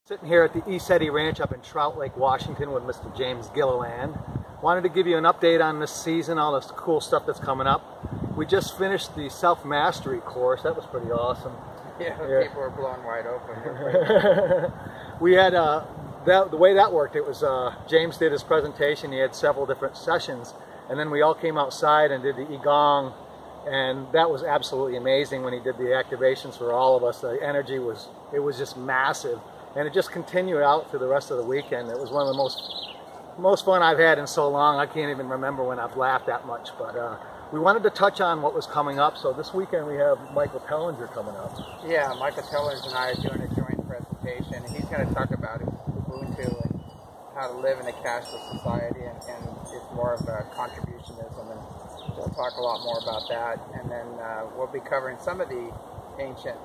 Sitting here at the Eceti Ranch up in Trout Lake, Washington with Mr. James Gilliland. Wanted to give you an update on this season, all this cool stuff that's coming up. We just finished the self-mastery course. That was pretty awesome. Yeah, people were blown wide open. We had, the way that worked, it was James did his presentation. He had several different sessions, and then we all came outside and did the Igong, and that was absolutely amazing when he did the activations for all of us. The energy was, it was just massive. And it just continued out through the rest of the weekend. It was one of the most fun I've had in so long. I can't even remember when I've laughed that much. But we wanted to touch on what was coming up. So this weekend we have Michael Tellinger coming up. Yeah, Michael Tellinger and I are doing a joint presentation. He's going to talk about Ubuntu and how to live in a cashless society, and it's more of a contributionism. And we'll talk a lot more about that. And then we'll be covering some of the ancient,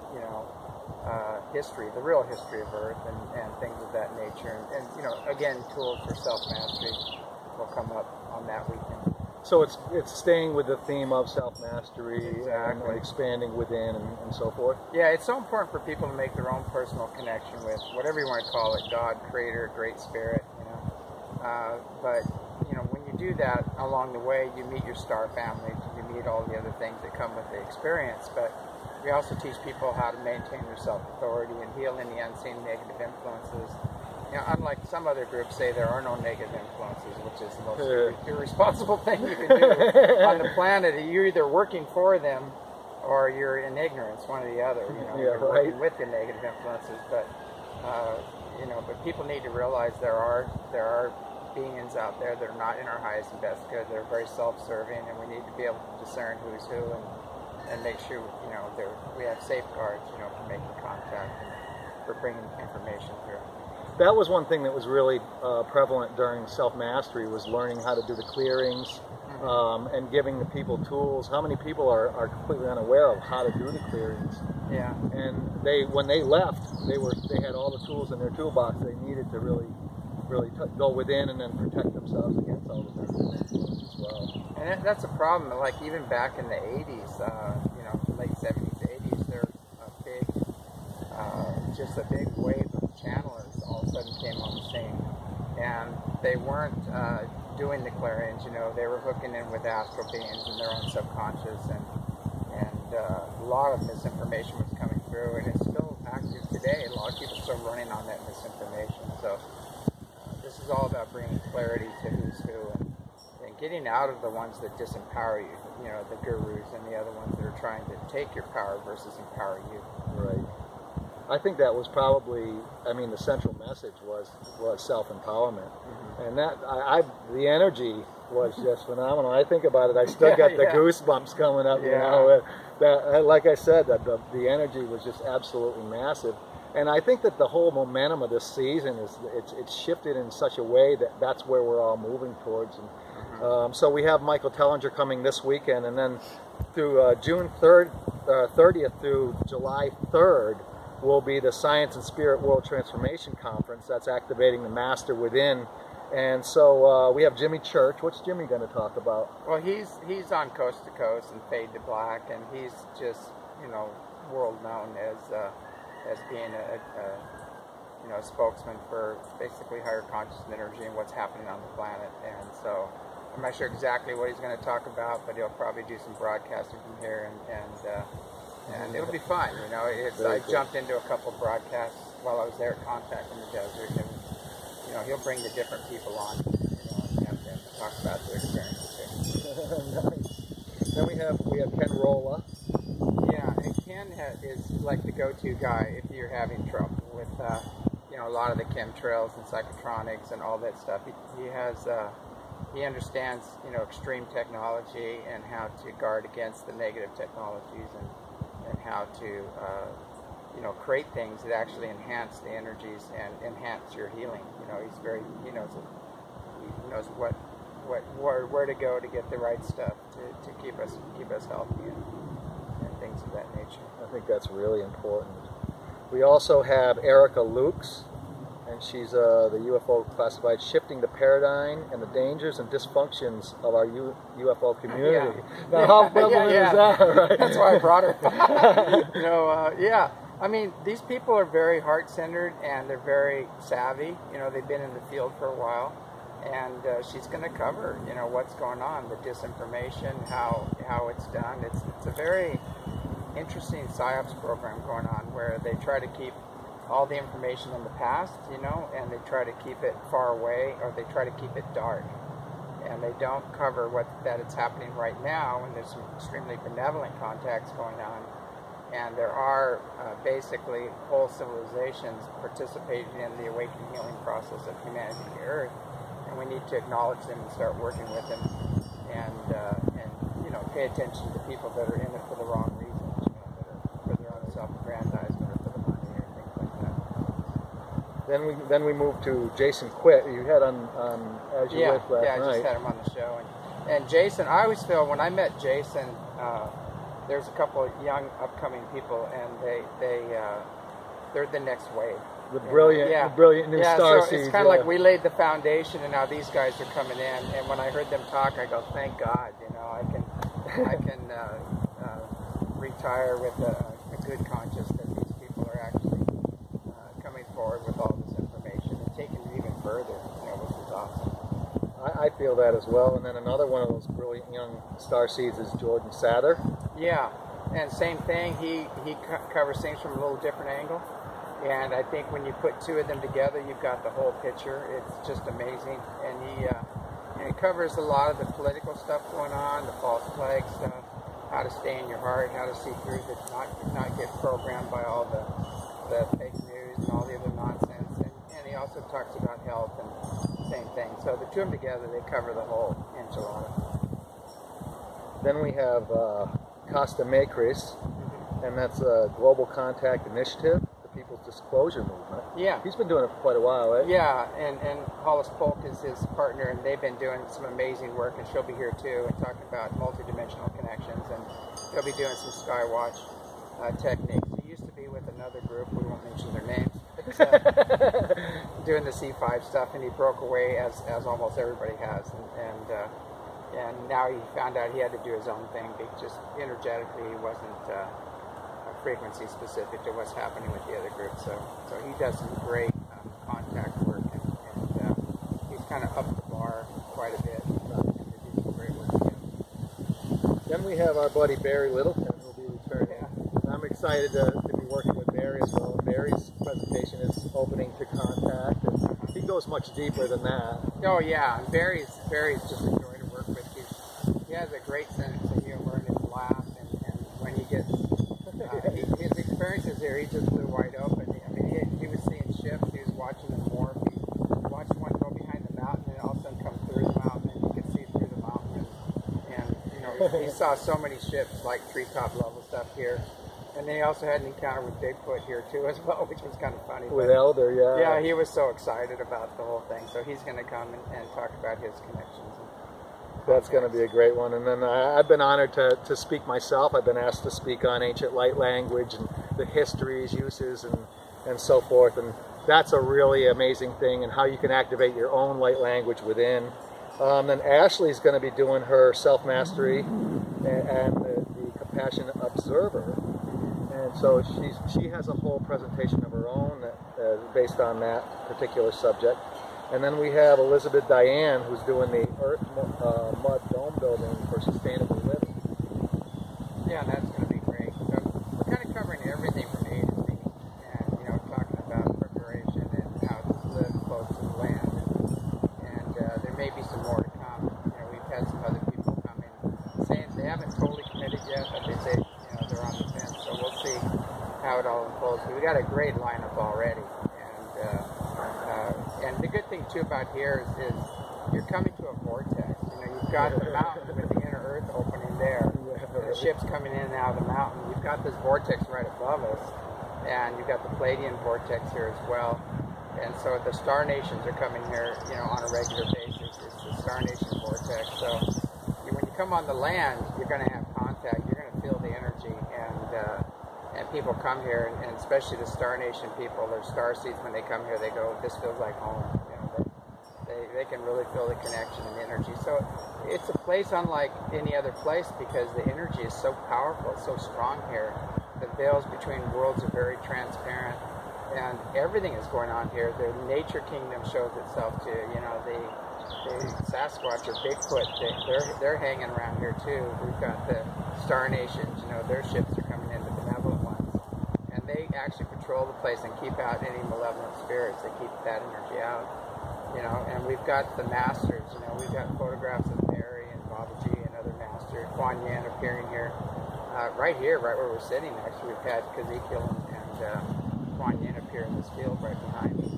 history, the real history of Earth, and things of that nature, and again, tools for self-mastery will come up on that weekend. So it's staying with the theme of self-mastery, exactly, and expanding within and so forth. Yeah, it's so important for people to make their own personal connection with whatever you want to call it, God, Creator, Great Spirit, but when you do that along the way, you meet your star family, you meet all the other things that come with the experience, but we also teach people how to maintain their self-authority and heal any unseen negative influences. Unlike some other groups say there are no negative influences, which is the most irresponsible thing you can do on the planet. You're either working for them or you're in ignorance, one or the other. You're working with the negative influences, but but people need to realize there are beings out there that are not in our highest and best good. They're very self-serving, and we need to be able to discern who's who and make sure we have safeguards for making contact and for bringing information through. That was one thing that was really prevalent during self-mastery, was learning how to do the clearings, and giving the people tools. How many people are completely unaware of how to do the clearings? Yeah. And when they left, they had all the tools in their toolbox they needed to really go within and then protect themselves against all the negative influence as well. And that's a problem. Like even back in the 80s, late 70s, 80s, there's just a big wave of channelers all of a sudden came on the scene, and they weren't doing the clearings. They were hooking in with astral beings in their own subconscious, and a lot of misinformation was coming through, and it's still active today. A lot of people are still running on that misinformation. So this is all about bringing clarity to who's who, and getting out of the ones that disempower you, the gurus and the other ones that are trying to take your power versus empower you. Right. I think that was probably, the central message was self-empowerment. And that, the energy was just phenomenal. I think about it, I still got the goosebumps coming up, that, like I said, that the energy was just absolutely massive. And I think that the whole momentum of this season it's shifted in such a way that that's where we're all moving towards. And so we have Michael Tellinger coming this weekend, and then through June 30th through July 3rd will be the Science and Spirit World Transformation Conference. That's activating the Master within. And so we have Jimmy Church. What's Jimmy going to talk about? Well, he's on Coast to Coast and Fade to Black, and he's just world known as being a spokesman for basically higher conscious energy and what's happening on the planet. And so I'm not sure exactly what he's going to talk about, but he'll probably do some broadcasting from here, and it'll be fun. I jumped into a couple broadcasts while I was there at Contact in the Desert, and he'll bring the different people on, and have them talk about their experiences too. Nice. Then we have Ken Rolla. Yeah, and Ken is like the go-to guy if you're having trouble with a lot of the chemtrails and psychotronics and all that stuff. He understands extreme technology and how to guard against the negative technologies, and how to create things that actually enhance the energies and enhance your healing. He knows where to go to get the right stuff to keep us healthy and things of that nature. I think that's really important. We also have Erica Lukes, and she's the UFO classified, shifting the paradigm and the dangers and dysfunctions of our UFO community. Now, how prevalent is that? Right? That's why I brought her. I mean, these people are very heart-centered and they're very savvy. You know, they've been in the field for a while, and she's going to cover, you know, what's going on, the disinformation, how it's done. It's a very interesting PSYOPs program going on where they try to keep all the information in the past, you know, and they try to keep it far away, or they try to keep it dark. And they don't cover that it's happening right now, and there's some extremely benevolent contacts going on. And there are basically whole civilizations participating in the awakening healing process of humanity on the earth. And we need to acknowledge them and start working with them, and you know, pay attention to people that are in it for the wrong reasons, you know, that are for their own self-aggrandizement or for the money or things like that. Then we moved to Jason Quitt. You had on As You Wish last night. Yeah, I just had him on the show. And Jason, I always feel when I met Jason, there's a couple of young upcoming people, and they're the next wave. The brilliant new star seeds. It's kind of like we laid the foundation, and now these guys are coming in. And when I heard them talk, I go, "Thank God, you know, I can retire with a good conscience that these people are actually coming forward with all this information and taking it even further, you know, which is awesome." I feel that as well. And then another one of those brilliant young star seeds is Jordan Sather. Yeah, and same thing. He covers things from a little different angle. And I think when you put two of them together, you've got the whole picture. It's just amazing. And he covers a lot of the political stuff going on, the false flag stuff, how to stay in your heart, how to see through it, not get programmed by all the fake news and all the other nonsense. And he also talks about health and same thing. So the two of them together, they cover the whole enchilada. Then we have Costa Macris, and that's a Global Contact Initiative. People's Disclosure Movement. Yeah. He's been doing it for quite a while, right? Yeah, and Hollis Polk is his partner, and they've been doing some amazing work, and she'll be here too, and talking about multidimensional connections, and they'll be doing some Skywatch techniques. He used to be with another group, we won't mention their names, doing the C5 stuff, and he broke away as almost everybody has, and now he found out he had to do his own thing, just energetically he wasn't frequency specific to what's happening with the other group, so he does some great contact work, and he's kind of up the bar quite a bit, and they do some great work together. Then we have our buddy Barry Littleton, who'll be returning. Yeah. I'm excited to be working with Barry as well. Barry's presentation is opening to contact, and he goes much deeper than that. Oh yeah, and Barry's just a joy to work with. He has a great sense of humor and his laugh, and when he gets his experiences here, he just blew wide open. I mean, he was seeing ships, he was watching them morph, he watched one go behind the mountain and all of a sudden come through the mountain, and you could see through the mountain, and you know, he saw so many ships, like treetop level stuff here. And then he also had an encounter with Bigfoot here too as well, which was kind of funny. With Elder, yeah. Yeah, he was so excited about the whole thing. So he's going to come and talk about his connections. That's going to be a great one. And then I've been honored to speak myself. I've been asked to speak on ancient light language and the histories, uses, and so forth. And that's a really amazing thing, and how you can activate your own light language within. Then Ashley's going to be doing her self-mastery and the Compassionate Observer. And so she has a whole presentation of her own that, based on that particular subject. And then we have Elizabeth Diane, who's doing the Earth Mud Dome building for sustainable living. Yeah, that's going to be great. So we're kind of covering everything from A to Z, and you know, talking about preparation and how to live close to the land. And there may be some more to come. You know, we've had some other people come in saying they haven't totally committed yet, but they say, you know, they're on the fence. So we'll see how it all unfolds. But we got a great lineup already. And the good thing too about here is you're coming to a vortex. You know, you've got the mountain with the inner earth opening there. The ships coming in and out of the mountain. You've got this vortex right above us, and you've got the Palladian vortex here as well. And so the star nations are coming here, you know, on a regular basis. It's the star nation vortex. So when you come on the land, you're going to have contact. You're going to feel the energy, and people come here, and especially the Star Nation people, their star seeds, when they come here, they go, this feels like home. You know, they can really feel the connection and the energy. So it's a place unlike any other place because the energy is so powerful, it's so strong here. the veils between worlds are very transparent, and everything is going on here. The nature kingdom shows itself too. You know, the Sasquatch or Bigfoot, they're hanging around here too. We've got the Star Nations. You know, their ships are coming in, the benevolent ones, and they actually patrol the place and keep out any malevolent spirits. They keep that energy out. You know, and we've got the masters. You know, we've got photographs of Mary and Babaji and other masters. Kuan Yin appearing here, right here, right where we're sitting. Actually, we've had Ezekiel and Kuan Yin appear in this field right behind me.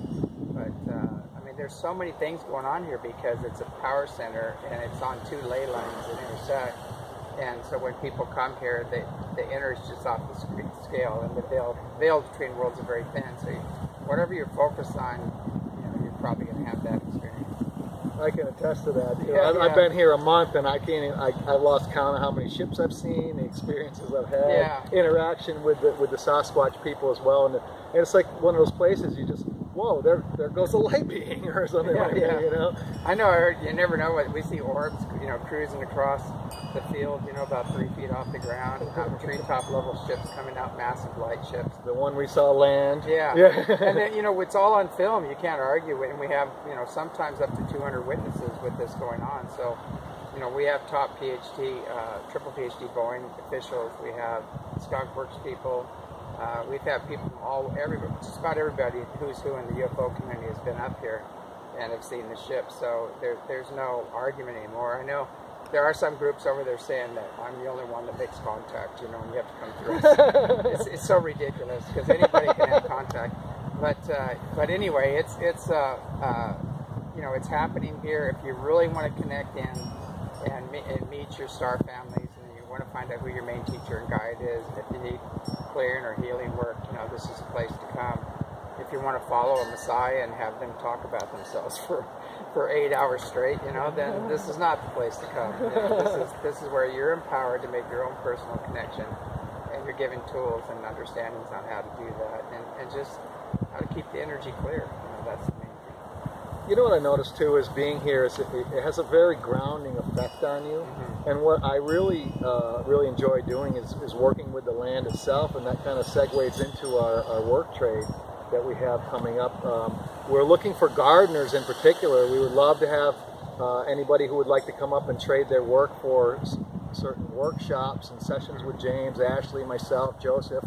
But I mean, there's so many things going on here because it's a power center and it's on two ley lines that intersect. And so when people come here, the inner is just off the scale, and the veil between worlds are very thin. So whatever you're focused on, you know, you're probably going to have that experience. I can attest to that. You know, Yeah, I've been here a month, and I can't. I've lost count of how many ships I've seen, the experiences I've had, Yeah. interaction with the Sasquatch people as well, and it's like one of those places you just, whoa, there goes a light being or something like that, you know. I know. You never know what we see orbs, you know, cruising across the field, you know, about 3 feet off the ground. Treetop level ships coming out, massive light ships. The one we saw land. Yeah. And then, you know, it's all on film. You can't argue it. And we have, you know, sometimes up to 200 witnesses with this going on. So, you know, we have top PhD, triple PhD Boeing officials. We have Skunk Works people. We've had people from everybody, just about everybody who's who in the UFO community has been up here and have seen the ship. So there's no argument anymore. I know there are some groups over there saying that I'm the only one that makes contact, you know, and you have to come through. It's so ridiculous because anybody can have contact. But anyway, it's you know, it's happening here. If you really want to connect in and meet your star families, and you want to find out who your main teacher and guide is, if you need clearing or healing work, you know, this is a place to come. If you want to follow a Messiah and have them talk about themselves for 8 hours straight, you know, then this is not the place to come. You know, this is where you're empowered to make your own personal connection, and you're given tools and understandings on how to do that, and just how to keep the energy clear. You know, that's the main thing. You know what I noticed too is being here is it has a very grounding effect on you. Mm-hmm. And what I really enjoy doing is working with the land itself, and that kind of segues into our work trade that we have coming up. We're looking for gardeners in particular. We would love to have anybody who would like to come up and trade their work for certain workshops and sessions with James, Ashley, myself, Joseph.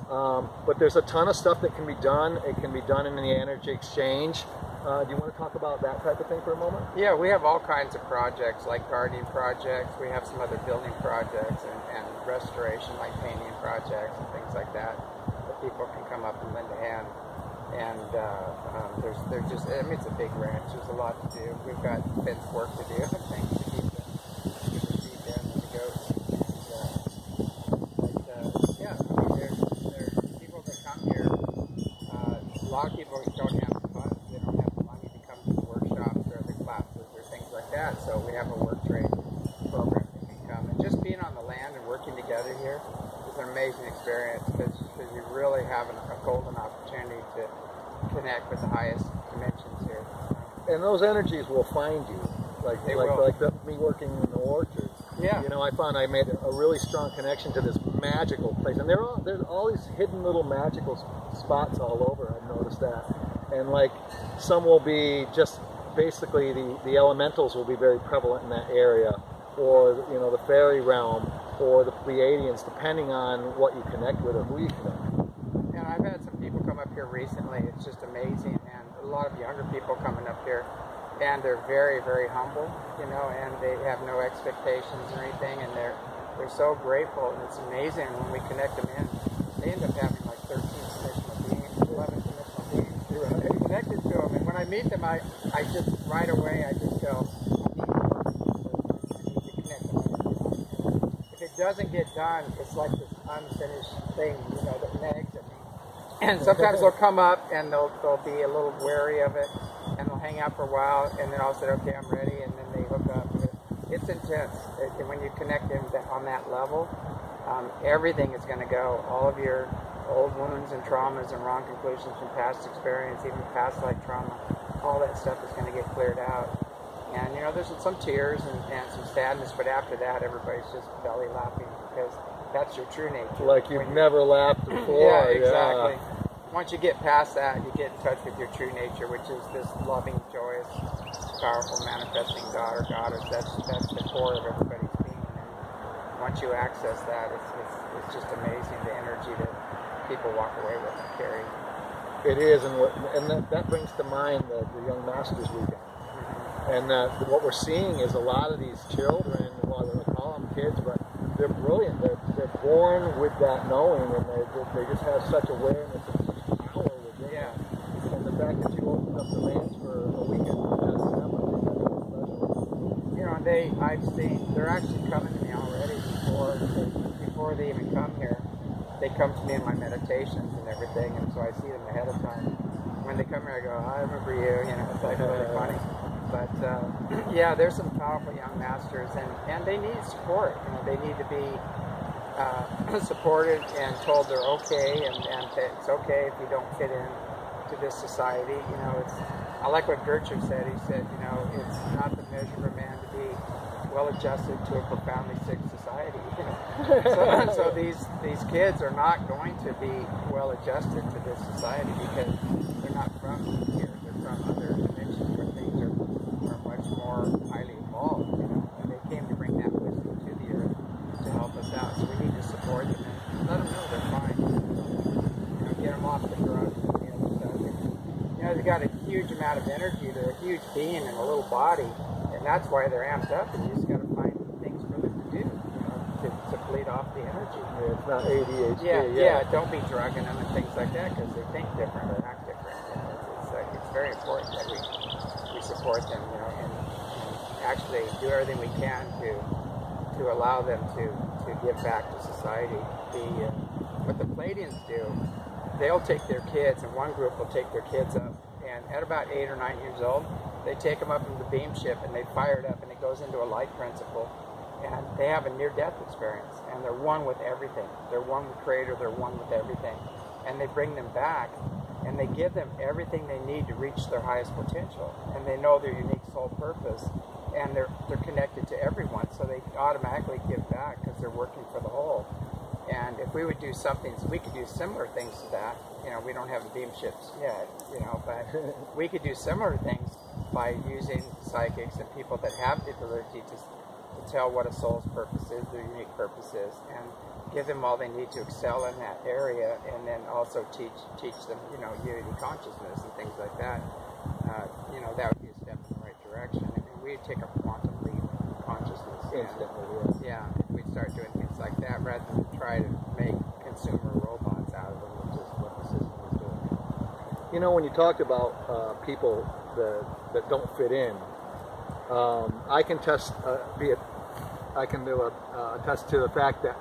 But there's a ton of stuff that can be done. It can be done in the energy exchange. Do you want to talk about that type of thing for a moment? Yeah, we have all kinds of projects, like gardening projects. We have some other building projects and restoration, like painting projects and things like that people can come up and lend a hand. And there's just, I mean, it's a big ranch. There's a lot to do. We've got fence work to do and things to keep the sheep in and the goats. Yeah, I mean, there's people that come here. A lot of people don't have the funds. They don't have the money to come to the workshops or the classes or things like that. So we have a work trade program that can come. And just being on the land and working together here is an amazing experience because you really have a golden opportunity to connect with the highest dimensions here. And those energies will find you, like me working in the orchard. Yeah. You know, I found I made a really strong connection to this magical place, and there's all these hidden little magical spots all over. I've noticed that, and like some will be just basically the elementals will be very prevalent in that area, or you know the fairy realm, or the Pleiadians, depending on what you connect with or who you connect with. And I've had some people come up here recently. It's just amazing, and a lot of younger people coming up here, and they're very, very humble, you know, and they have no expectations or anything, and they're so grateful, and it's amazing when we connect them in. They end up having like 13 dimensional beings, 11 dimensional beings. They're connected to them, and when I meet them, I just right away I just go, I need to connect them. If it doesn't get done, it's like this unfinished thing, you know, that nags at me. And sometimes they'll come up and they'll be a little wary of it, and they'll hang out for a while, and then I'll say, okay, I'm ready, and then they hook up. It's intense. When you connect them on that level, everything is going to go. All of your old wounds and traumas and wrong conclusions from past experience, even past life trauma, all that stuff is going to get cleared out. And, you know, there's some tears and some sadness, but after that, everybody's just belly laughing because that's your true nature. Like you've never laughed before. Yeah, exactly. Once you get past that, you get in touch with your true nature, which is this loving, joyous, powerful, manifesting God or goddess. That's the core of everybody's being. And once you access that, it's just amazing the energy that people walk away with and carry. It is, and that brings to mind the Young Masters Weekend. And what we're seeing is a lot of these children, well, they don't call them kids, but they're brilliant. They're born with that knowing, and they just have such awareness and such power within them. And the fact that you opened up the lanes for a weekend to test them, I think that's really special. You know, I've seen, they're actually coming to me already before they even come here. They come to me in my meditations and everything, and so I see them ahead of time. When they come here, I go, I remember you, it's like really funny. But yeah, there's some powerful young masters, and they need support. They need to be supported and told they're okay, and it's okay if you don't fit in to this society. I like what Gertrude said. He said, it's not the measure of a man to be well adjusted to a profoundly sick society. So these kids are not going to be well adjusted to this society because they're not from here. They're from other dimensions where things are much more highly evolved. And they came to bring that wisdom to the earth to help us out. So we need to support them and let them know they're fine. Get them off the drugs and the other stuff. They've got a huge amount of energy. They're a huge being in a little body. And that's why they're amped up, and you just got to find things for them to do, to bleed off the energy. Yeah, it's not ADHD. Yeah, don't be drugging them and things like that because they think different or act different. It's very important that we support them, and actually do everything we can to allow them to give back to society. What the Pleiadians do, they'll take their kids, and one group will take their kids up, and at about 8 or 9 years old, they take them up in the beam ship and they fire it up and it goes into a light principle, and they have a near-death experience, and they're one with everything. They're one with Creator, they're one with everything. And they bring them back and they give them everything they need to reach their highest potential, and they know their unique soul purpose, and they're connected to everyone, so they automatically give back because they're working for the whole. And if we would do something, we could do similar things to that. We don't have the beam ships yet, but we could do similar things by using psychics and people that have the ability to tell what a soul's purpose is, their unique purpose is, and give them all they need to excel in that area, and then also teach them, unity consciousness and things like that. That would be a step in the right direction. We'd take a quantum leap in consciousness. Instantly, yeah. If we start doing things like that rather than try to make consumer robots out of them, which is what the system is doing. When you talked about people that don't fit in, I can attest to the fact that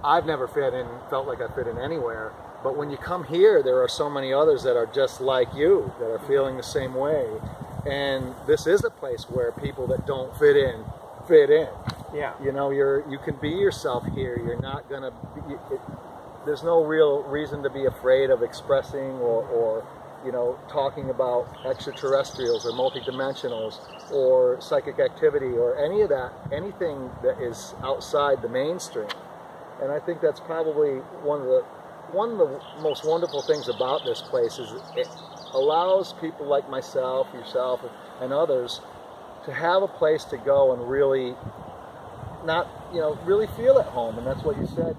I've never felt like I fit in anywhere. But when you come here, there are so many others that are just like you, that are feeling the same way. And this is a place where people that don't fit in. Yeah. You can be yourself here. You're not gonna be. There's no real reason to be afraid of expressing or talking about extraterrestrials or multidimensionals or psychic activity or any of that, anything that is outside the mainstream. And I think that's probably one of the most wonderful things about this place is it allows people like myself, yourself, and others to have a place to go and really really feel at home. And that's what you said.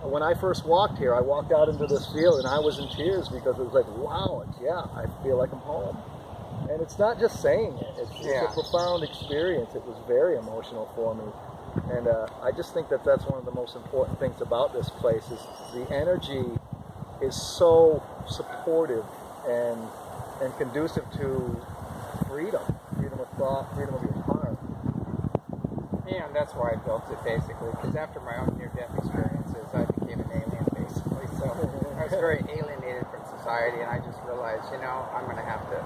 When I first walked here, I walked out into this field and I was in tears because it was like, wow, I feel like I'm home. And it's not just saying it. It's a profound experience. It was very emotional for me. And I just think that's one of the most important things about this place is the energy is so supportive and conducive to freedom of thought, freedom of your heart. Yeah, and that's why I built it basically, because after my own near-death experiences, I became an alien basically. So I was very alienated from society, and I just realized, I'm going to have to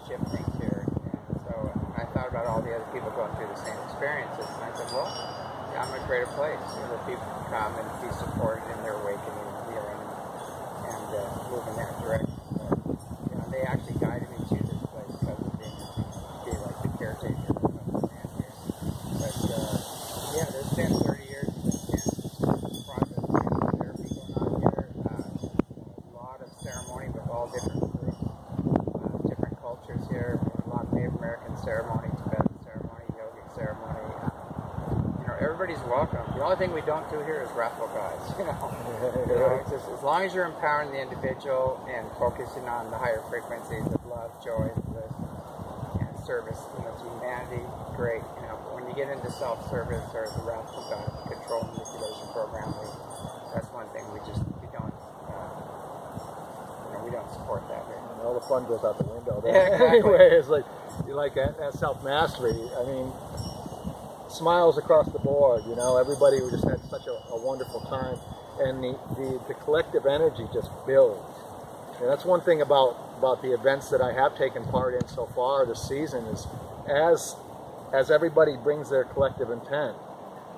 shift things here. And so I thought about all the other people going through the same experiences, and I said, well, I'm going to create a place where people can come and be supported in their awakening and healing and move in that direction. But, they actually guided me to this place because of being like the caretaker of the man here. But there's been everybody's welcome. The only thing we don't do here is wrestle guys. It's just, as long as you're empowering the individual and focusing on the higher frequencies of love, joy, bliss, and service, to humanity, great. But when you get into self-service or the wrathful God control manipulation program, that's one thing we don't support that here. And all the fun goes out the window. Yeah, exactly. Anyway, it's like that self-mastery. I mean, smiles across the board. Everybody just had such a wonderful time, and the collective energy just builds. And that's one thing about the events that I have taken part in so far this season is as everybody brings their collective intent,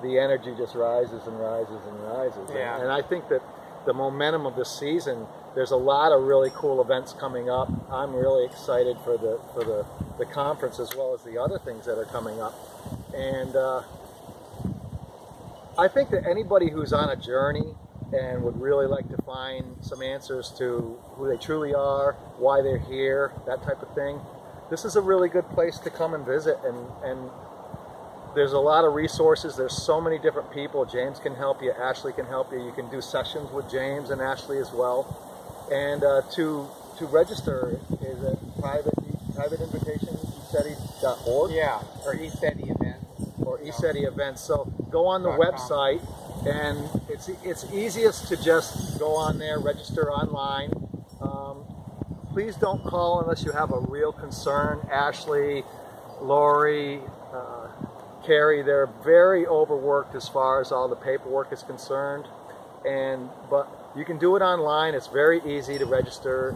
the energy just rises and rises and rises. Yeah. And I think that the momentum of this season, there's a lot of really cool events coming up. I'm really excited for the conference as well as the other things that are coming up. And I think that anybody who's on a journey and would really like to find some answers to who they truly are, why they're here, that type of thing, this is a really good place to come and visit. And there's a lot of resources. There's so many different people. James can help you. Ashley can help you. You can do sessions with James and Ashley as well. And to register is a private invitation, Eceti.org. Yeah, or Eceti events. Or Eceti events. So go on the website, and it's easiest to just go on there, register online. Please don't call unless you have a real concern. Ashley, Lori, Carrie, they're very overworked as far as all the paperwork is concerned. But you can do it online. It's very easy to register.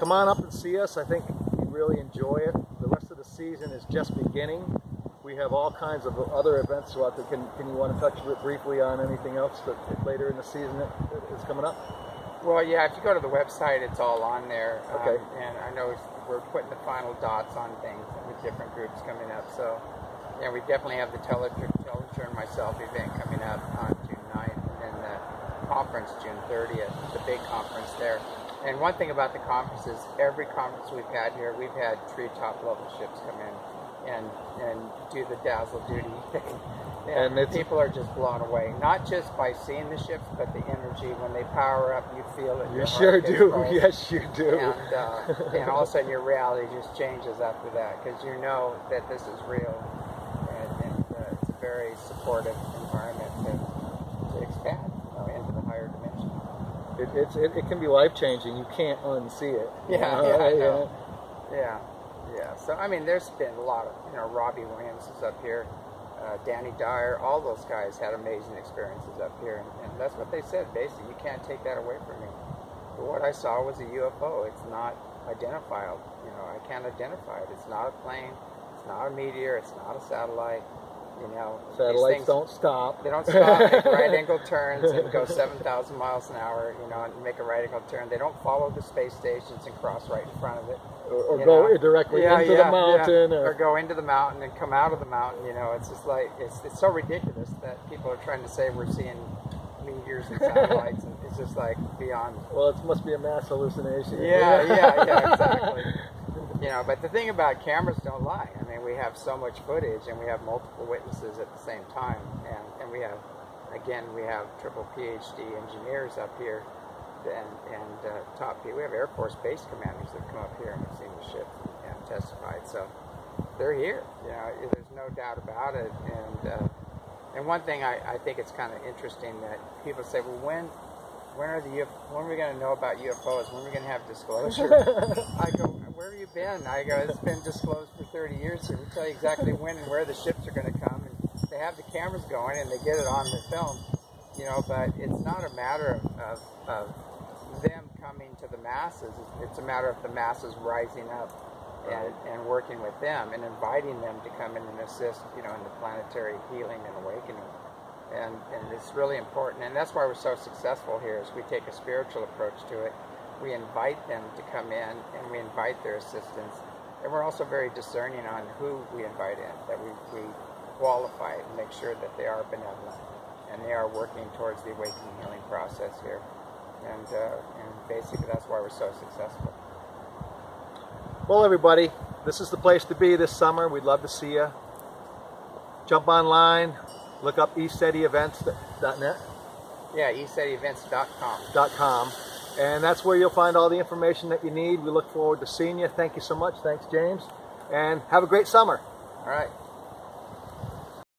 Come on up and see us. I think you'd really enjoy it. The rest of the season is just beginning. We have all kinds of other events throughout. Can you want to touch briefly on anything else that later in the season that is coming up? Well, yeah, if you go to the website, it's all on there. Okay. And I know we're putting the final dots on things with different groups coming up. So, yeah, we definitely have the Teller and myself event coming up on June 9th, and then the conference June 30th, the big conference there. And one thing about the conference is every conference we've had here, we've had 3 top-level ships come in and do the dazzle duty thing. And people are just blown away, not just by seeing the ships, but the energy. When they power up, you feel it. You sure do. Yes, you do. And all of a sudden, your reality just changes after that, because you know that this is real, and it's a very supportive environment to expand into the higher dimension. It can be life-changing. You can't unsee it. Yeah. So I mean, there's been a lot of Robbie Williams is up here. Danny Dyer, all those guys had amazing experiences up here, and that's what they said. Basically, you can't take that away from me. But what I saw was a UFO. It's not identifiable. I can't identify it. It's not a plane. It's not a meteor. It's not a satellite. Satellites don't stop. They don't stop. Make right-angle turns and go 7,000 miles an hour. And make a right-angle turn. They don't follow the space stations and cross right in front of it. Or go directly into the mountain. Or go into the mountain and come out of the mountain. It's just like, it's so ridiculous that people are trying to say we're seeing meteors and satellites, and it's just like beyond. Well, it must be a mass hallucination. Yeah, exactly. But the thing about cameras don't lie. I mean, we have so much footage, and we have multiple witnesses at the same time, and we have triple PhD engineers up here. And top people. We have Air Force base commanders that come up here and have seen the ship and testified. So they're here. There's no doubt about it. And one thing I think it's kind of interesting that people say, well, when are we going to know about UFOs? When are we going to have disclosure? I go, where have you been? I go, it's been disclosed for 30 years. So we tell you exactly when and where the ships are going to come, and they have the cameras going and they get it on the film. But it's not a matter of them coming to the masses. It's a matter of the masses rising up and working with them and inviting them to come in and assist, in the planetary healing and awakening. And it's really important. And that's why we're so successful here, is we take a spiritual approach to it. We invite them to come in, and we invite their assistance. And we're also very discerning on who we invite in, that we qualify it and make sure that they are benevolent and they are working towards the awakening healing process here. And basically that's why we're so successful. Well, everybody, this is the place to be this summer. We'd love to see you. Jump online, Look up EcetiEvents.net. Yeah, EcetiEvents.com. .com. And that's where you'll find all the information that you need. We look forward to seeing you. Thank you so much. Thanks, James. And have a great summer. All right.